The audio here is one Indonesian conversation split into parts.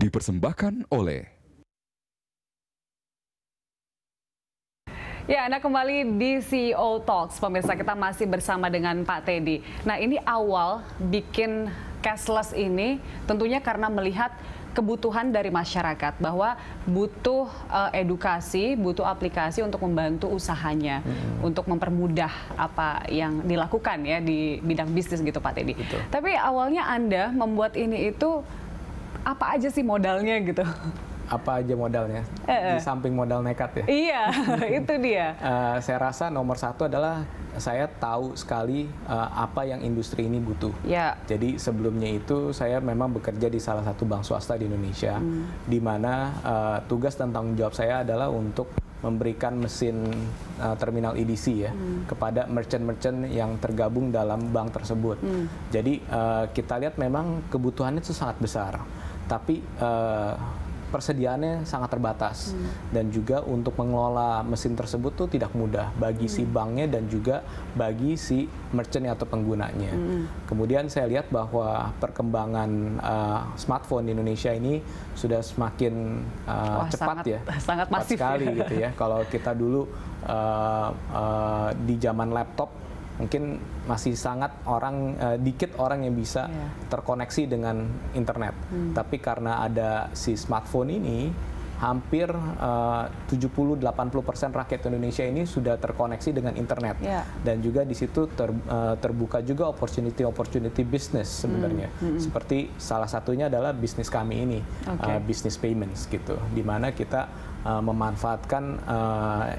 dipersembahkan oleh. Ya, Anda kembali di CEO Talks. Pemirsa, kita masih bersama dengan Pak Teddy. Nah, ini awal bikin cashless ini tentunya karena melihat kebutuhan dari masyarakat bahwa butuh edukasi, butuh aplikasi untuk membantu usahanya, untuk mempermudah apa yang dilakukan ya di bidang bisnis gitu, Pak Teddy. Betul. Tapi awalnya Anda membuat ini itu apa aja sih modalnya gitu? Apa aja modalnya? Di samping modal nekat ya? Iya, itu dia. Saya rasa nomor satu adalah saya tahu sekali apa yang industri ini butuh. Ya. Jadi sebelumnya itu saya memang bekerja di salah satu bank swasta di Indonesia, di mana tugas dan tanggung jawab saya adalah untuk memberikan mesin terminal EDC ya kepada merchant-merchant yang tergabung dalam bank tersebut. Jadi kita lihat memang kebutuhannya itu sangat besar, tapi persediaannya sangat terbatas dan juga untuk mengelola mesin tersebut tuh tidak mudah bagi si banknya dan juga bagi si merchant atau penggunanya. Kemudian saya lihat bahwa perkembangan smartphone di Indonesia ini sudah semakin cepat ya, sangat masif sekali gitu ya. Kalau kita dulu di zaman laptop mungkin masih sangat dikit orang yang bisa terkoneksi dengan internet. Tapi karena ada si smartphone ini, hampir 70-80% rakyat Indonesia ini sudah terkoneksi dengan internet. Dan juga di situ terbuka juga opportunity bisnis sebenarnya. Seperti salah satunya adalah bisnis kami ini, business payments gitu, di mana kita memanfaatkan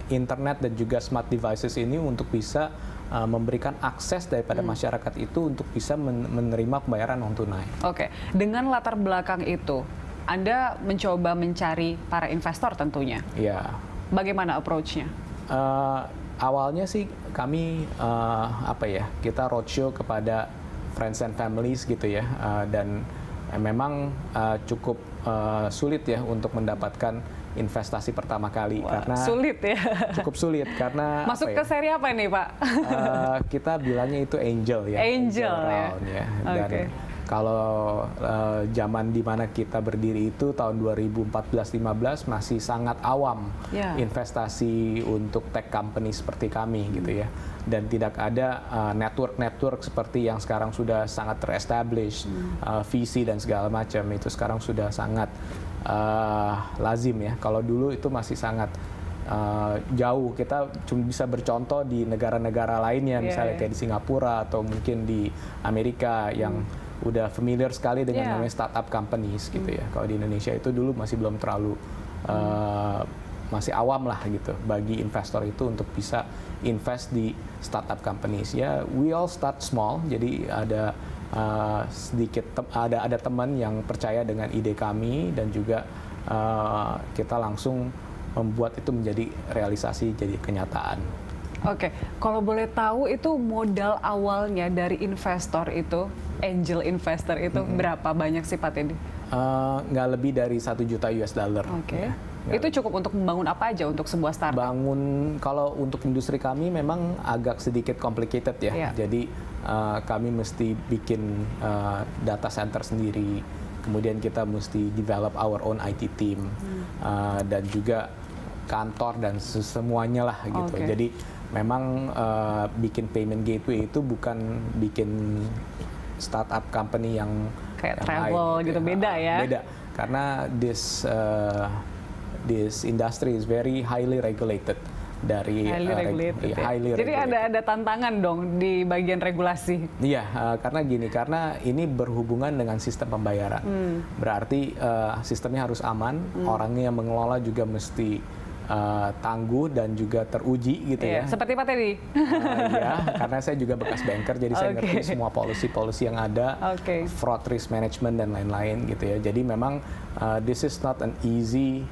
internet dan juga smart devices ini untuk bisa memberikan akses daripada masyarakat itu untuk bisa menerima pembayaran non tunai. Oke, dengan latar belakang itu, Anda mencoba mencari para investor tentunya. Iya. Bagaimana approach-nya? Awalnya sih kami kita roadshow kepada friends and families gitu ya, dan memang cukup sulit ya untuk mendapatkan investasi pertama kali. Karena sulit ya. Cukup sulit karena masuk ke seri apa ini, Pak? Kita bilangnya itu angel ya. Angel round ya. Dan kalau zaman di mana kita berdiri itu tahun 2014-15 masih sangat awam investasi untuk tech company seperti kami gitu ya. Dan tidak ada network seperti yang sekarang sudah sangat ter-establish, VC dan segala macam itu sekarang sudah sangat lazim ya. Kalau dulu itu masih sangat jauh. Kita cuma bisa bercontoh di negara-negara lainnya, misalnya kayak di Singapura atau mungkin di Amerika yang udah familiar sekali dengan namanya startup companies gitu ya. Kalau di Indonesia itu dulu masih belum terlalu masih awam lah gitu bagi investor itu untuk bisa invest di startup companies. Ya, we all start small. Jadi ada ada teman yang percaya dengan ide kami dan juga kita langsung membuat itu menjadi realisasi, jadi kenyataan. Oke, kalau boleh tahu itu modal awalnya dari investor itu, angel investor itu berapa banyak sih, Pak Teddy? Nggak lebih dari 1 juta US dollar. Oke. Itu cukup untuk membangun apa aja untuk sebuah startup? Kalau untuk industri kami memang agak sedikit complicated ya. Jadi kami mesti bikin data center sendiri, kemudian kita mesti develop our own IT team, dan juga kantor dan semuanya lah gitu. Jadi memang bikin payment gateway itu bukan bikin startup company yang kayak travel gitu, beda ya? Beda, karena this industry is very highly regulated. Highly Jadi ada tantangan dong di bagian regulasi. Iya, karena ini berhubungan dengan sistem pembayaran. Berarti sistemnya harus aman, orangnya yang mengelola juga mesti tangguh dan juga teruji gitu ya. Seperti Pak Teddy. Iya, karena saya juga bekas banker, jadi saya ngerti semua policy yang ada, fraud risk management dan lain-lain gitu ya. Jadi memang this is not an easy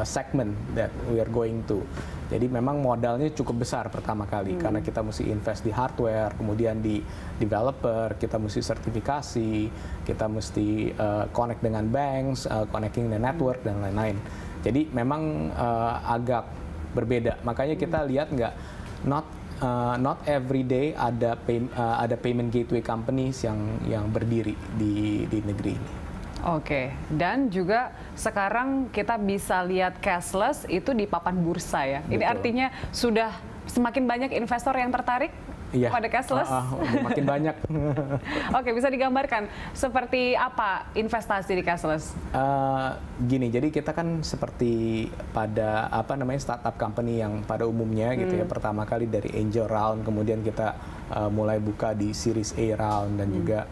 segment that we are going to. Jadi memang modalnya cukup besar pertama kali karena kita mesti invest di hardware, kemudian di developer, kita mesti sertifikasi, kita mesti connect dengan banks, connecting the network dan lain-lain. Jadi memang agak berbeda. Makanya kita lihat not every day ada payment gateway companies yang berdiri di negeri ini. Oke, dan juga sekarang kita bisa lihat cashless itu di papan bursa ya. Ini artinya sudah semakin banyak investor yang tertarik pada cashless? Makin banyak. Oke, bisa digambarkan seperti apa investasi di cashless? Gini, jadi kita kan seperti pada startup company yang pada umumnya gitu ya. Pertama kali dari angel round, kemudian kita mulai buka di series A round dan juga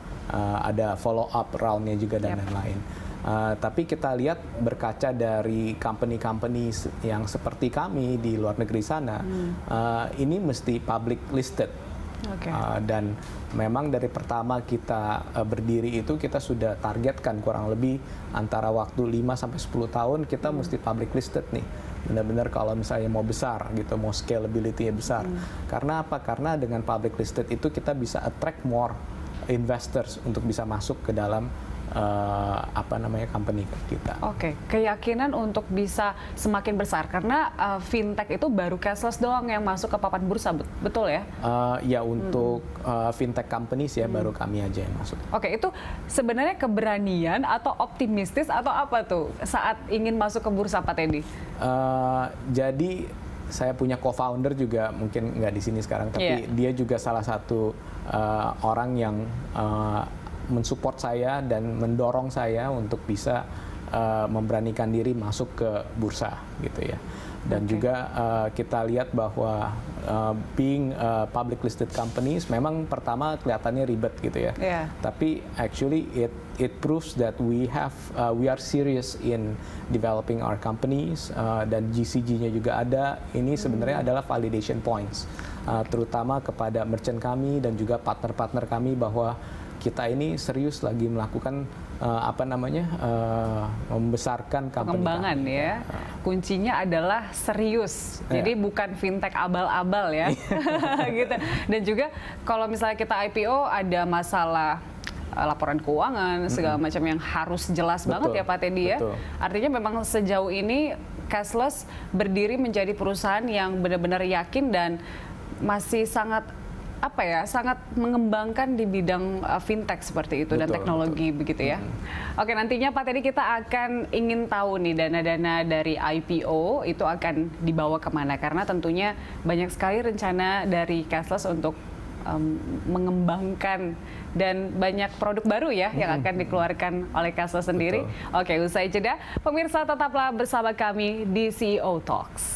ada follow up roundnya juga dan lain-lain. Tapi kita lihat berkaca dari company-company yang seperti kami di luar negeri sana, ini mesti public listed. Dan memang dari pertama kita berdiri itu kita sudah targetkan kurang lebih antara waktu 5-10 tahun kita mesti public listed nih. Benar-benar kalau misalnya mau besar gitu, mau scalability-nya besar. Karena apa? Karena dengan public listed itu kita bisa attract more investors untuk bisa masuk ke dalam company kita. Oke, keyakinan untuk bisa semakin besar karena fintech itu baru cashless doang yang masuk ke papan bursa, betul ya? Ya untuk fintech companies ya baru kami aja yang masuk. Oke, itu sebenarnya keberanian atau optimistis atau apa tuh saat ingin masuk ke bursa, Pak Teddy? Jadi saya punya co-founder juga, mungkin nggak di sini sekarang, tapi dia juga salah satu orang yang mensupport saya dan mendorong saya untuk bisa memberanikan diri masuk ke bursa gitu ya. Dan juga kita lihat bahwa being public listed companies memang pertama kelihatannya ribet gitu ya. Tapi actually it proves that we are serious in developing our companies, dan GCG-nya juga ada. Ini sebenarnya adalah validation points, terutama kepada merchant kami dan juga partner-partner kami bahwa kita ini serius lagi melakukan membesarkan company. Pengembangan ya. Kuncinya adalah serius. Jadi bukan fintech abal-abal ya. Gitu. Dan juga kalau misalnya kita IPO ada masalah laporan keuangan segala macam yang harus jelas banget ya Pak Teddy ya. Artinya memang sejauh ini cashless berdiri menjadi perusahaan yang benar-benar yakin dan masih sangat sangat mengembangkan di bidang fintech seperti itu dan teknologi begitu ya. Oke, nantinya Pak Teddy kita akan ingin tahu nih dana-dana dari IPO itu akan dibawa kemana, karena tentunya banyak sekali rencana dari cashless untuk mengembangkan dan banyak produk baru ya yang akan dikeluarkan oleh cashless sendiri. Oke, usai jeda, pemirsa tetaplah bersama kami di CEO Talks.